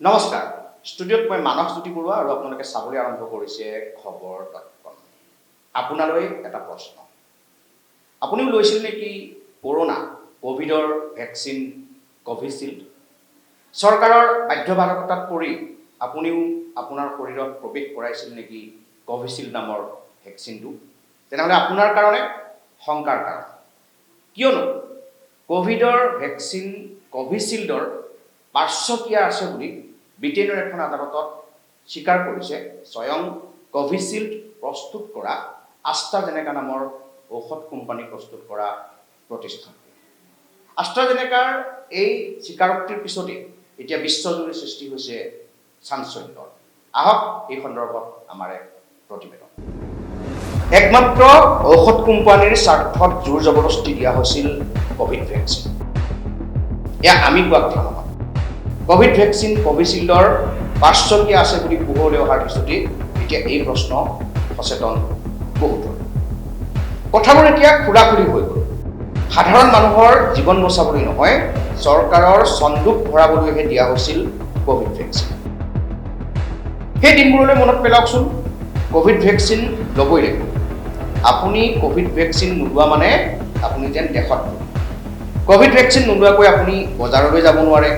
নমস্কাৰ ষ্টুডিঅ'ত মই মানস জ্যোতি বৰুৱা আৰু আপোনালোকে চাবলৈ আৰম্ভ কৰিছে খবৰ.com। আপোনালৈ এটা প্ৰশ্ন, আপুনিও লৈছিল নেকি কৰোনা কোভিডৰ ভেকচিন কোভিচিল্ড? চৰকাৰৰ বাধ্যবাধকতাত পৰি আপুনিও আপোনাৰ শৰীৰত প্ৰৱেশ কৰাইছিল নেকি কোভিচিল্ড নামৰ ভেকচিনটো? তেনেহ'লে আপোনাৰ কাৰণে শংকাৰ কাৰণ, কিয়নো কোভিডৰ ভেকচিন কোভিচিল্ডৰ পাৰ্শ্বক্ৰিয়া আছে বুলি ব্ৰিটেইনৰ এখন আদালতত স্বীকাৰ কৰিছে স্বয়ং কোভিচিল্ড প্ৰস্তুত কৰা আষ্ট্ৰাজেনেকা নামৰ ঔষধ কোম্পানী প্ৰস্তুত কৰা প্ৰতিষ্ঠানটোৱে। আষ্ট্ৰাজেনেকাৰ এই স্বীকাৰোক্তিৰ পিছতে এতিয়া বিশ্বজুৰি সৃষ্টি হৈছে চাঞ্চল্যৰ। আহক এই সন্দৰ্ভত আমাৰ এক প্ৰতিবেদন। একমাত্ৰ ঔষধ কোম্পানীৰ স্বাৰ্থত জোৰ জবৰদস্তি দিয়া হৈছিল কোভিড ভেকচিন। এয়া আমি কোৱা কথা নহয়। কোভিড ভেকচিন কোভিচিল্ডৰ পাৰ্শ্বক্ৰিয়া আছে বুলি পোহৰলৈ অহাৰ পিছতে এতিয়া এই প্ৰশ্ন সচেতন বহুতৰ। কথাবোৰ এতিয়া খোলাখুলি হৈ গ'ল। সাধাৰণ মানুহৰ জীৱন বচাবলৈ নহয়, চৰকাৰৰ চন্দুক ভৰাবলৈহে দিয়া হৈছিল কোভিড ভেকচিন। সেই দিনবোৰলৈ মনত পেলাওকচোন। কোভিড ভেকচিন ল'বই লাগিব। আপুনি কোভিড ভেকচিন নোলোৱা মানে আপুনি যেন দেশত কোভিড ভেকচিন নোলোৱাকৈ আপুনি বজাৰলৈ যাব নোৱাৰে,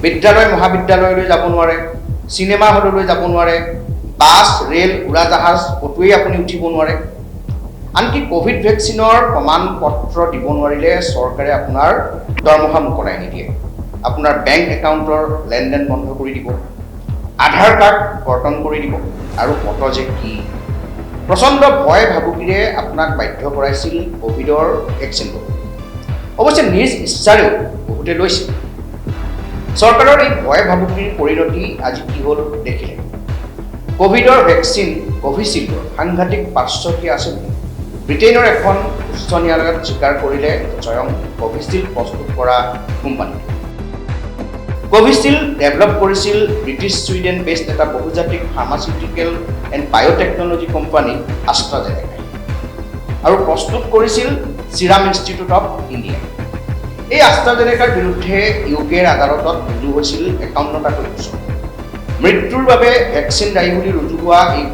বিদ্যালয় মহাবিদ্যালয়লৈ যাব নোৱাৰে, চিনেমা হললৈ যাব নোৱাৰে, বাছ ৰেল উৰাজাহাজ ক'তোৱেই আপুনি উঠিব নোৱাৰে। আনকি কোভিড ভেকচিনৰ প্ৰমাণ পত্ৰ দিব নোৱাৰিলে চৰকাৰে আপোনাৰ দৰমহা মোকলাই নিদিয়ে, আপোনাৰ বেংক একাউণ্টৰ লেনদেন বন্ধ কৰি দিব, আধাৰ কাৰ্ড কৰ্তন কৰি দিব, আৰু কত যে কি। প্ৰচণ্ড ভয় ভাবুকিৰে আপোনাক বাধ্য কৰাইছিল কোভিডৰ ভেকচিন ল'ব। অৱশ্যে নিজ ইচ্ছাৰেও বহুতে লৈছিল। চৰকাৰৰ এই ভয় ভাবুকিৰ পৰিণতি আজি কি হ'ল দেখিলে। কোভিডৰ ভেকচিন কোভিচিল্ডৰ সাংঘাতিক পাৰ্শ্বক্ৰিয়া আছে বুলি ব্ৰিটেইনৰ এখন উচ্চ ন্যায়ালয়ত স্বীকাৰ কৰিলে স্বয়ং কোভিচিল্ড প্ৰস্তুত কৰা কোম্পানীটোৱে। কোভিচিল্ড ডেভেলপ কৰিছিল ব্ৰিটিছ ছুইডেন বেছড এটা বহুজাতিক ফাৰ্মাচিউটিকেল এণ্ড বায়'টেকনলজি কোম্পানী আষ্ট্ৰাজেনেকাই, আৰু প্ৰস্তুত কৰিছিল ছিৰাম ইনষ্টিটিউট অৱ ইণ্ডিয়া। এই আষ্ট্ৰাজেনেকাৰ বিৰুদ্ধে ইউকেৰ আদালতত ৰুজু হৈছিল 51টাকৈ গোচৰ। মৃত্যুৰ বাবে ভেকচিন দায়ী বুলি ৰুজু হোৱা এই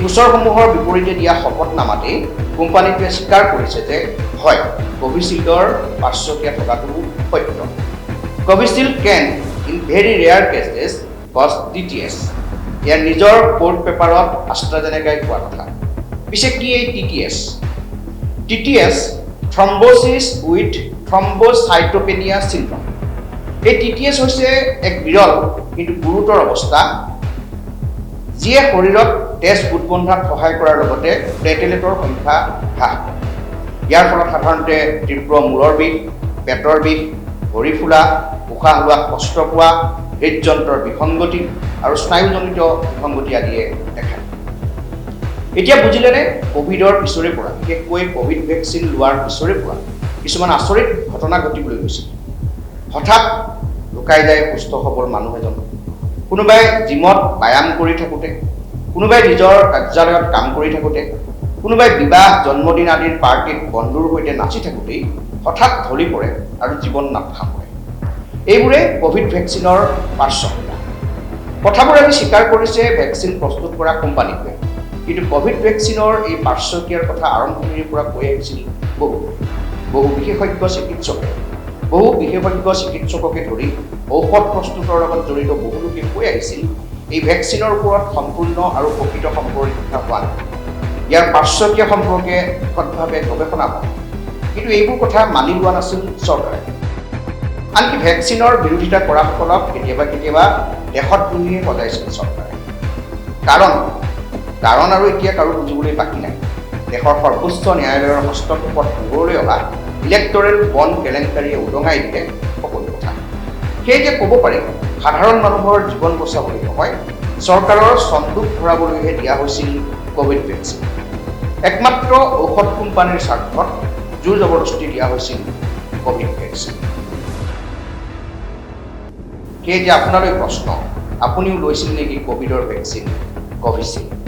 গোচৰসমূহৰ বিপৰীতে দিয়া শপতনামাতেই কোম্পানীটোৱে স্বীকাৰ কৰিছে যে হয়, কোভিচিল্ডৰ পাৰ্শ্বক্ৰিয়া থকাটো সত্য। Covishield can in very rare cases cause TTS। ইয়াৰ নিজৰ কোৰ্ট পেপাৰত আষ্ট্ৰাজেনেকাই কোৱা কথা। পিছে কি এই TTS? TTS thrombosis with thrombocytopenia syndrome. এই TTS হৈছে এক বিৰল কিন্তু গুৰুতৰ অৱস্থা, যিয়ে শৰীৰত তেজ গোট বন্ধাত সহায় কৰাৰ লগতে প্লেটেলেটৰ সংখ্যা হ্ৰাস কৰে। ইয়াৰ ফলত সাধাৰণতে তীব্ৰ মূৰৰ বিষ, পেটৰ বিষ, ভৰি ফুলা, উশাহ লোৱাত কষ্ট পোৱা, হৃদযন্ত্ৰৰ বিসংগতি আৰু স্নায়ুজনিত বিসংগতি আদিয়ে দেখা দিয়ে। এতিয়া বুজিলেনে কোভিডৰ পিছৰে পৰা, বিশেষকৈ কোভিড ভেকচিন লোৱাৰ পিছৰে পৰা কিছুমান আচৰিত ঘটনা ঘটিবলৈ গৈছিল। হঠাৎ ঢুকাই যায় সুস্থ সবল মানুহ এজন, কোনোবাই জিমত ব্যায়াম কৰি থাকোঁতে, কোনোবাই নিজৰ কাৰ্যালয়ত কাম কৰি থাকোঁতে, কোনোবাই বিবাহ জন্মদিন আদিৰ পাৰ্টিত বন্ধুৰ সৈতে নাচি থাকোঁতেই হঠাৎ ঢলি পৰে আৰু জীৱন নাশা কৰে। এইবোৰে কোভিড ভেকচিনৰ পাৰ্শ্বক্ৰিয়া। কথাবোৰ আজি স্বীকাৰ কৰিছে ভেকচিন প্ৰস্তুত কৰা কোম্পানীটোৱে। কিন্তু কোভিড ভেকচিনৰ এই পাৰ্শ্বক্ৰিয়াৰ কথা আৰম্ভণিৰ পৰা কৈ আহিছিল বহু বিশেষজ্ঞ চিকিৎসককে ধৰি ঔষধ প্ৰস্তুতৰ লগত জড়িত বহু লোকে কৈ আহিছিল এই ভেকচিনৰ ওপৰত সম্পূৰ্ণ আৰু প্ৰকৃত পৰীক্ষা হোৱা নাই, ইয়াৰ পাৰ্শ্বক্ৰিয়া সম্পৰ্কে সৎভাৱে গৱেষণা হয়। কিন্তু এইবোৰ কথা মানি লোৱা নাছিল চৰকাৰে। আনকি ভেকচিনৰ বিৰোধিতা কৰাসকলক কেতিয়াবা দেশত বুলিয়ে সজাইছিল চৰকাৰে। কাৰণ আৰু এতিয়া কাৰো বুজিবলৈ বাকী নাই। দেশৰ সৰ্বোচ্চ ন্যায়ালয়ৰ হস্তক্ষেপত পোহৰলৈ অহা ইলেক্টৰেল বণ্ড কেলেংকাৰীয়ে উদঙাই দিলে সকলো কথা। সেয়ে ক'ব পাৰি সাধাৰণ মানুহৰ জীৱন বচাবলৈ নহয়, চৰকাৰৰ চন্দুক ভৰাবলৈহে দিয়া হৈছিল কোভিড ভেকচিন। একমাত্ৰ ঔষধ কোম্পানীৰ স্বাৰ্থত জোৰ জবৰদস্তি দিয়া হৈছিল কোভিড ভেকচিন। সেয়ে আপোনালৈ প্ৰশ্ন, আপুনিও লৈছিল নেকি কোভিডৰ ভেকচিন কোভিচিল্ড?